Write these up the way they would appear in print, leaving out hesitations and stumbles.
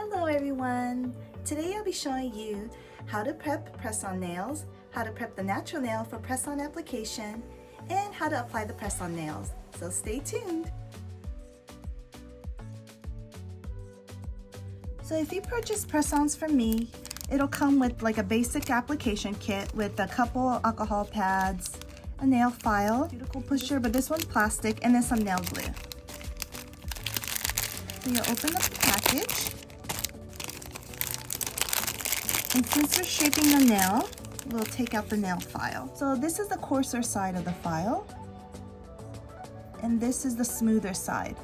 Hello everyone! Today I'll be showing you how to prep press-on nails, how to prep the natural nail for press-on application, and how to apply the press-on nails. So stay tuned! So if you purchase press-ons from me, it'll come with like a basic application kit with a couple alcohol pads, a nail file, cuticle pusher, but this one's plastic, and then some nail glue. So you'll open up the package. And since we're shaping the nail, we'll take out the nail file. So this is the coarser side of the file, and this is the smoother side.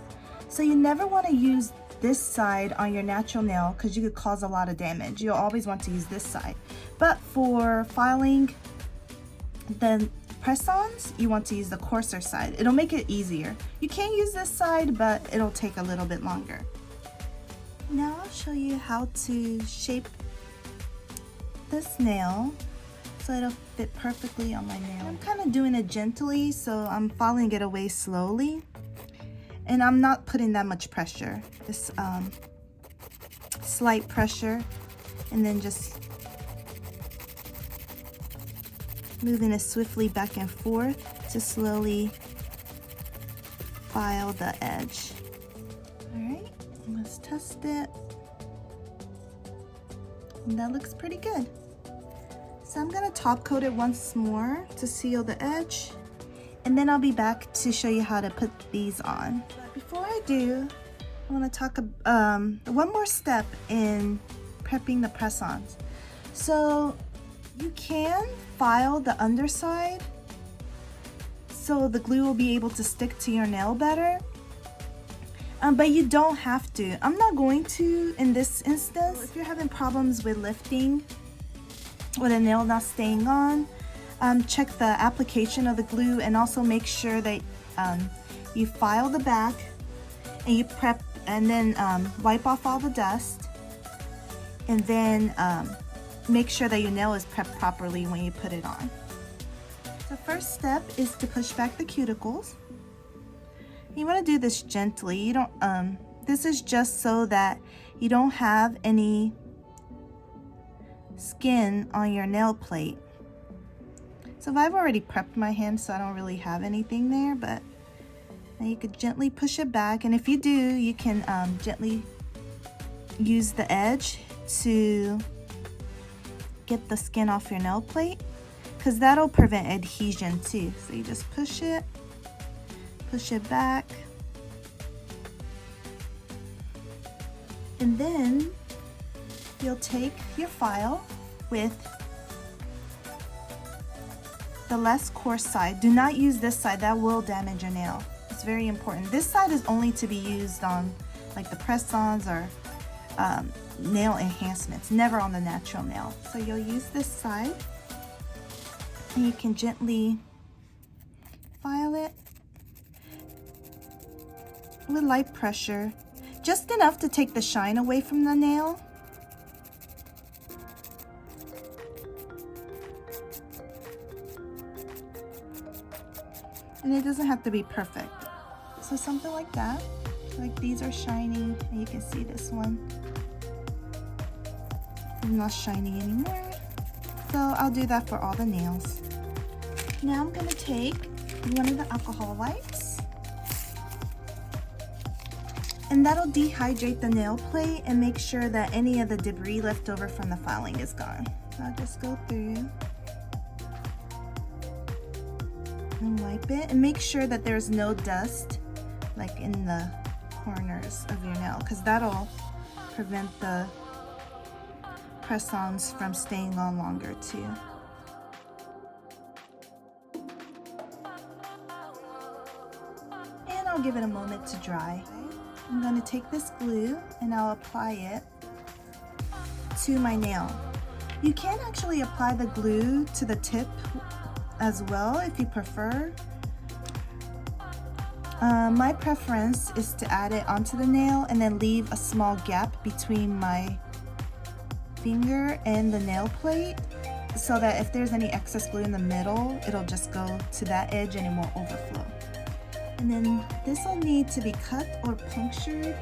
So you never want to use this side on your natural nail because you could cause a lot of damage. You'll always want to use this side. But for filing the press-ons, you want to use the coarser side. It'll make it easier. You can use this side, but it'll take a little bit longer. Now I'll show you how to shape this nail so it'll fit perfectly on my nail. I'm kind of doing it gently, so I'm filing it away slowly, and I'm not putting that much pressure. Just slight pressure, and then just moving it swiftly back and forth to slowly file the edge. All right, let's test it. And that looks pretty good. So I'm gonna top coat it once more to seal the edge, and then I'll be back to show you how to put these on. But before I do, I wanna talk one more step in prepping the press-ons. So you can file the underside so the glue will be able to stick to your nail better. But you don't have to. I'm not going to in this instance. If you're having problems with lifting with a nail not staying on, check the application of the glue, and also make sure that you file the back and you prep, and then wipe off all the dust, and then make sure that your nail is prepped properly when you put it on. The first step is to push back the cuticles. You want to do this gently. You don't this is just so that you don't have any skin on your nail plate. So I've already prepped my hand, so I don't really have anything there, but now you could gently push it back, and if you do, you can gently use the edge to get the skin off your nail plate, because that'll prevent adhesion too. So you just push it back, and then you'll take your file with the less coarse side. Do not use this side, that will damage your nail. It's very important. This side is only to be used on like the press-ons or nail enhancements, never on the natural nail. So you'll use this side, and you can gently file it with light pressure, just enough to take the shine away from the nail. And it doesn't have to be perfect. So something like that. Like these are shiny, and you can see this one is not shiny anymore. So I'll do that for all the nails. Now I'm gonna take one of the alcohol wipes, and that'll dehydrate the nail plate and make sure that any of the debris left over from the filing is gone. So I'll just go through and wipe it, and make sure that there's no dust like in the corners of your nail, because that'll prevent the press-ons from staying on longer too. And I'll give it a moment to dry. I'm going to take this glue and I'll apply it to my nail. You can actually apply the glue to the tip as well if you prefer. My preference is to add it onto the nail and then leave a small gap between my finger and the nail plate, so that if there's any excess glue in the middle, it'll just go to that edge and it won't overflow. And then this will need to be cut or punctured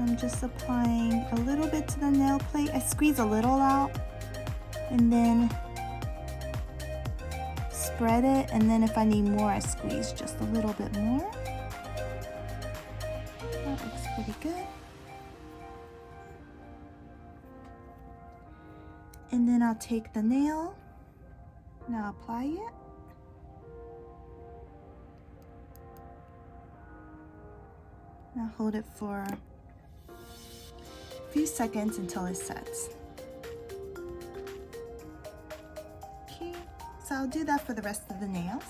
I'm just applying a little bit to the nail plate. I squeeze a little out and then spread it, and then if I need more, I squeeze just a little bit more. That looks pretty good. And then I'll take the nail, now apply it. Now hold it for a few seconds until it sets. Okay, so I'll do that for the rest of the nails.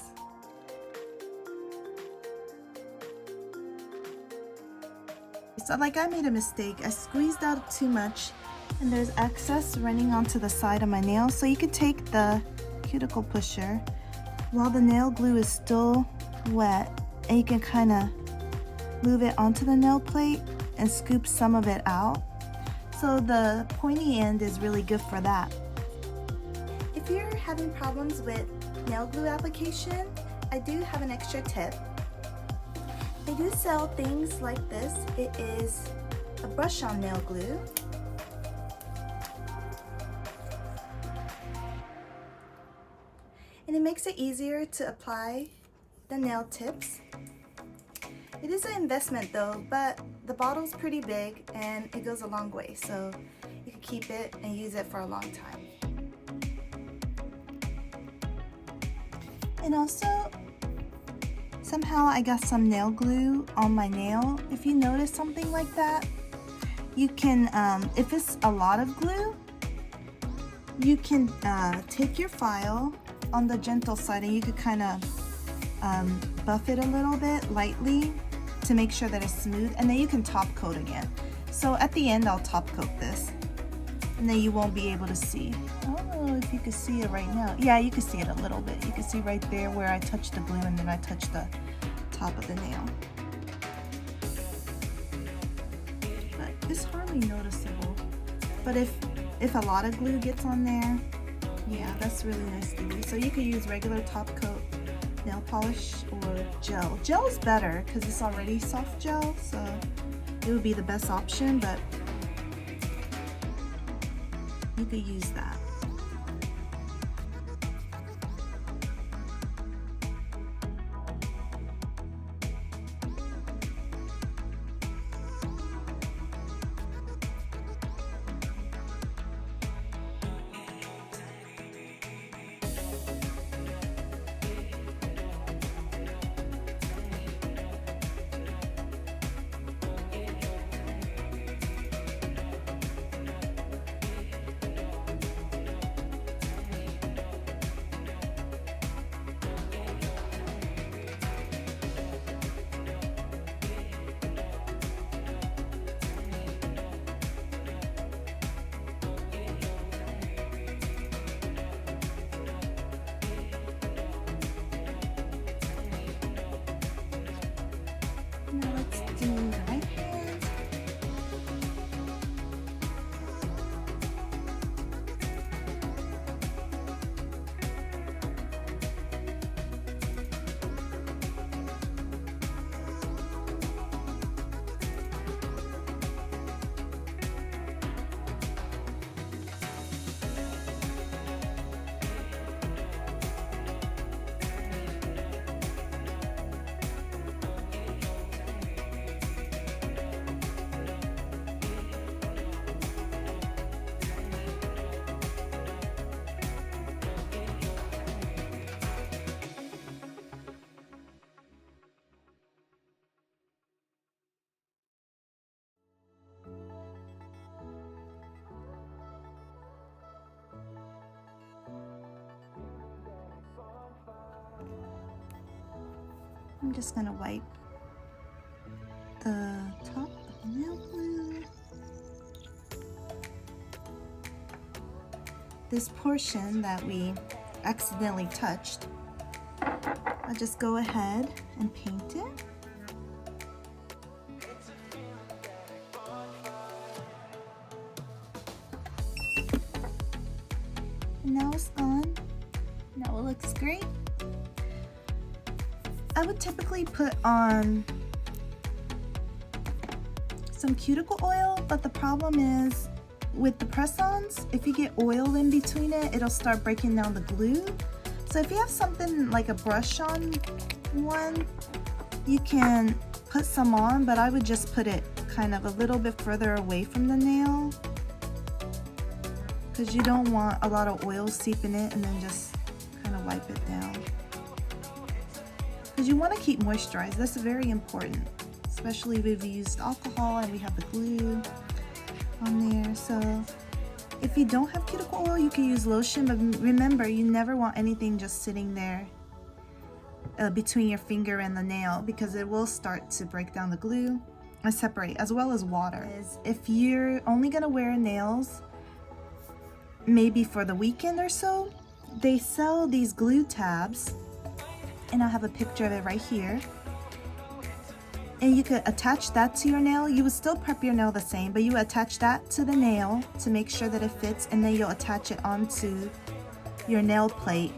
So like I made a mistake, I squeezed out too much and there's excess running onto the side of my nail. So you could take the cuticle pusher while the nail glue is still wet and you can kind of move it onto the nail plate and scoop some of it out. So the pointy end is really good for that. If you're having problems with nail glue application, I do have an extra tip. I do sell things like this. It is a brush-on nail glue. And it makes it easier to apply the nail tips. It is an investment though, but the bottle's pretty big and it goes a long way, so you can keep it and use it for a long time. And also, somehow I got some nail glue on my nail. If you notice something like that, you can, if it's a lot of glue, you can take your file on the gentle side and you could kind of buff it a little bit lightly to make sure that it's smooth, and then you can top coat again. So at the end I'll top coat this and then you won't be able to see. I don't know if you can see it right now. Yeah, you can see it a little bit. You can see right there where I touched the glue and then I touched the top of the nail. But it's hardly noticeable. But if a lot of glue gets on there, yeah, that's really nice to do. So you could use regular top coat nail polish or gel. Gel is better because it's already soft gel, so it would be the best option, but you could use that. Now let's do the right hand. I'm just gonna wipe the top of the nail glue. This portion that we accidentally touched, I'll just go ahead and paint it. And now it's gone. Now it looks great. I would typically put on some cuticle oil, but the problem is with the press-ons, if you get oil in between it, it'll start breaking down the glue. So if you have something like a brush-on one, you can put some on, but I would just put it kind of a little bit further away from the nail, because you don't want a lot of oil seeping in and then just kind of wipe it down. Because you want to keep moisturized. That's very important, especially if we've used alcohol and we have the glue on there. So if you don't have cuticle oil, you can use lotion, but remember, you never want anything just sitting there between your finger and the nail, because it will start to break down the glue and separate, as well as water. If you're only gonna wear nails maybe for the weekend or so, they sell these glue tabs, and I have a picture of it right here, and you could attach that to your nail. You would still prep your nail the same, but you attach that to the nail to make sure that it fits, and then you'll attach it onto your nail plate,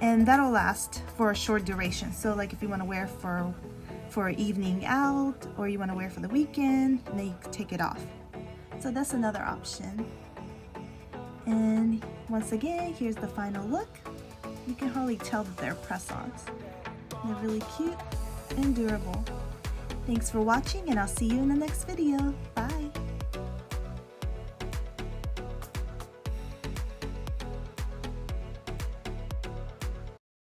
and that'll last for a short duration. So like if you want to wear for evening out, or you want to wear for the weekend, and then you can take it off. So that's another option. And once again, here's the final look. You can hardly tell that they're press-ons. They're really cute and durable. Thanks for watching, and I'll see you in the next video. Bye!